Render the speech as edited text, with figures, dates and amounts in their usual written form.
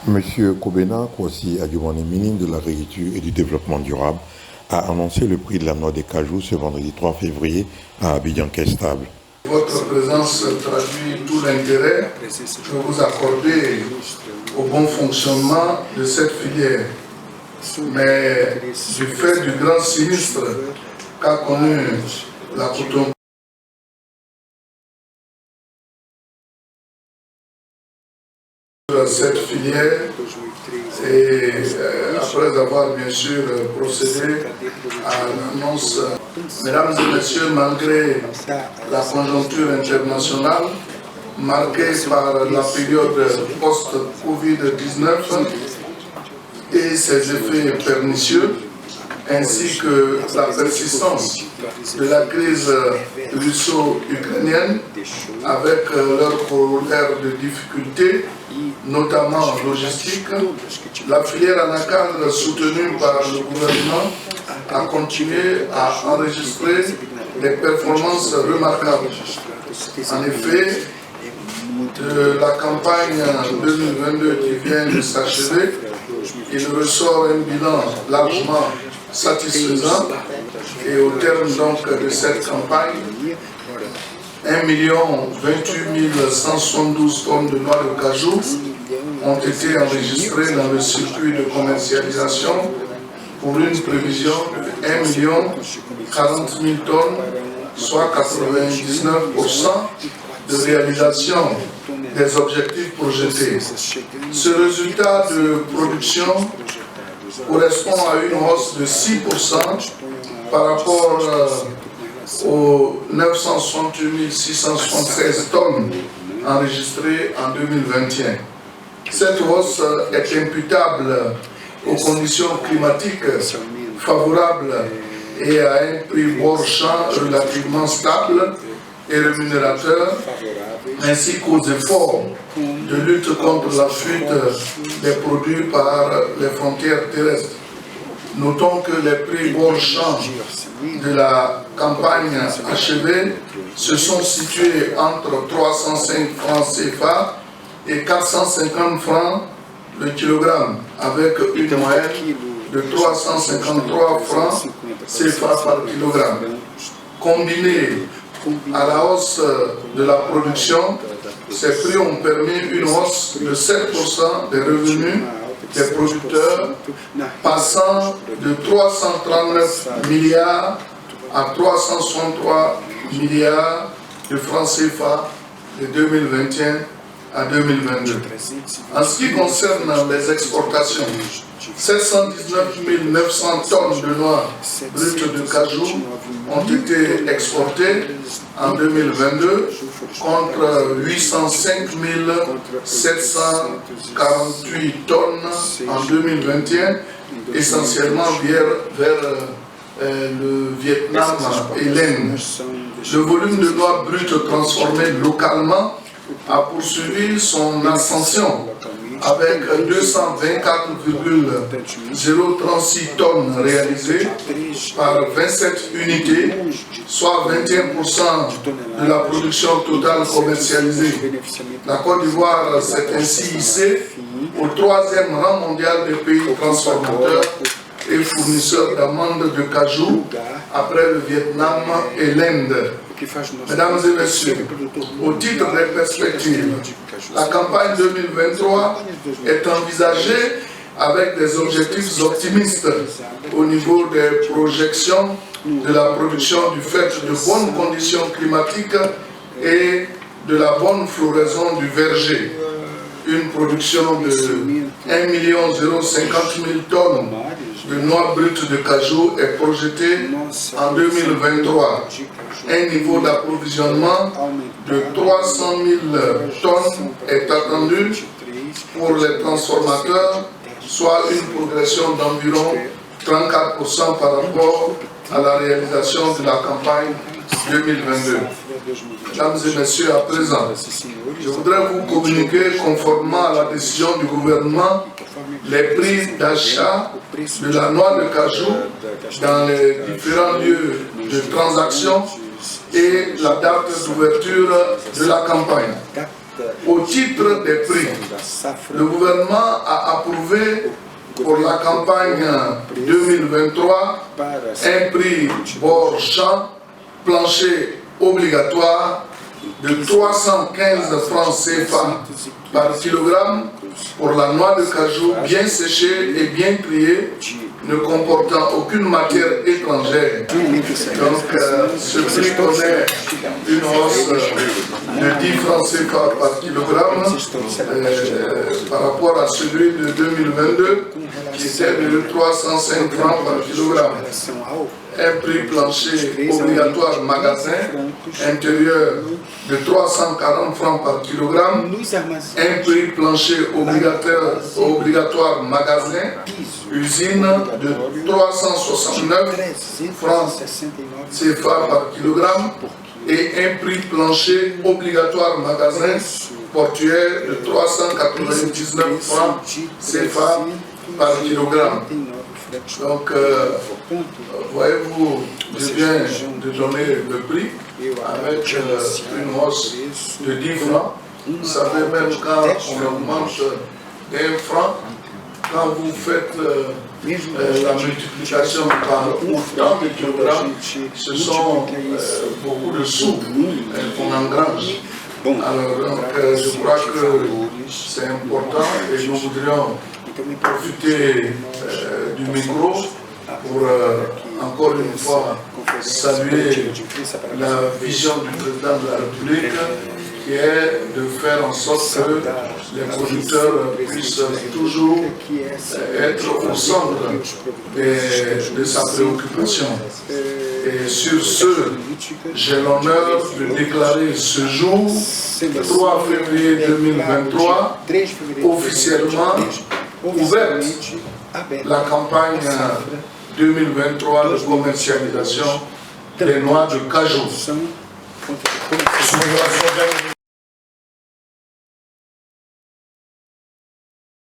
Monsieur Kobena Kwasi Adjumani, ministre de l'Agriculture et du Développement durable, a annoncé le prix de la noix de cajou ce vendredi 3 février à Abidjan qui est stable. Votre présence traduit tout l'intérêt que vous accordez au bon fonctionnement de cette filière. Mais du fait du grand sinistre qu'a connu la Coton, cette filière, et après avoir bien sûr procédé à l'annonce, mesdames et messieurs, malgré la conjoncture internationale marquée par la période post-Covid-19 et ses effets pernicieux, ainsi que la persistance de la crise russo-ukrainienne avec leur corollaire de difficultés, notamment logistiques, la filière anacarde soutenue par le gouvernement a continué à enregistrer des performances remarquables. En effet, de la campagne 2022 qui vient de s'achever, il ressort un bilan largement satisfaisant et au terme donc de cette campagne, 1 028 172 tonnes de noix de cajou ont été enregistrées dans le circuit de commercialisation pour une prévision de 1 040 000 tonnes, soit 99% de réalisation des objectifs projetés. Ce résultat de production correspond à une hausse de 6% par rapport aux 968 676 tonnes enregistrées en 2021. Cette hausse est imputable aux conditions climatiques favorables et à un prix bord champ relativement stable et rémunérateur, ainsi qu'aux efforts de lutte contre la fuite des produits par les frontières terrestres. Notons que les prix bord champ de la campagne achevée se sont situés entre 305 francs CFA et 450 francs le kilogramme, avec une moyenne de 353 francs CFA par kilogramme. Combiné à la hausse de la production, ces prix ont permis une hausse de 7% des revenus des producteurs, passant de 339 milliards à 363 milliards de francs CFA de 2021 à 2022. En ce qui concerne les exportations, 719 900 tonnes de noix brutes de cajou ont été exportées en 2022 contre 805 748 tonnes en 2021, essentiellement vers le Vietnam et l'Inde. Le volume de noix brutes transformées localement a poursuivi son ascension avec 224,036 tonnes réalisées par 27 unités, soit 21% de la production totale commercialisée. La Côte d'Ivoire s'est ainsi hissée au 3e rang mondial des pays transformateurs et fournisseurs d'amandes de cajou après le Vietnam et l'Inde. Mesdames et messieurs, au titre des perspectives, la campagne 2023 est envisagée avec des objectifs optimistes au niveau des projections de la production du fait de bonnes conditions climatiques et de la bonne floraison du verger. Une production de 1 050 000 tonnes de noix brutes de cajou est projetée en 2023. Un niveau d'approvisionnement de 300 000 tonnes est attendu pour les transformateurs, soit une progression d'environ 34% par rapport à la réalisation de la campagne 2022. Mesdames et messieurs, à présent, je voudrais vous communiquer conformément à la décision du gouvernement les prix d'achat de la noix de cajou dans les différents lieux de transaction et la date d'ouverture de la campagne. Au titre des prix, le gouvernement a approuvé pour la campagne 2023 un prix bord champ plancher obligatoire de 315 francs CFA par kilogramme pour la noix de cajou bien séchée et bien triée, ne comportant aucune matière étrangère. Donc, ce prix connaît une hausse de 10 francs CFA par kilogramme par rapport à celui de 2022 qui était de 305 francs par kilogramme. Un prix plancher obligatoire magasin intérieur de 340 francs par kilogramme, un prix plancher obligatoire magasin usine de 369 francs CFA par kilogramme et un prix plancher obligatoire magasin portuaire de 399 francs CFA par kilogramme. Donc, voyez-vous, je viens de donner le prix avec une hausse de 10 francs. Vous savez, même quand on augmente d'un franc, quand vous faites la multiplication par autant de kilogrammes, ce sont beaucoup de sous qu'on engrange. Alors, donc, je crois que c'est important et nous voudrions profiter du micro pour encore une fois saluer la vision du président de la République qui est de faire en sorte que les producteurs puissent toujours être au centre de sa préoccupation. Et sur ce, j'ai l'honneur de déclarer ce jour, 3 février 2023, officiellement ouverte la campagne 2023 de commercialisation des noix de cajou.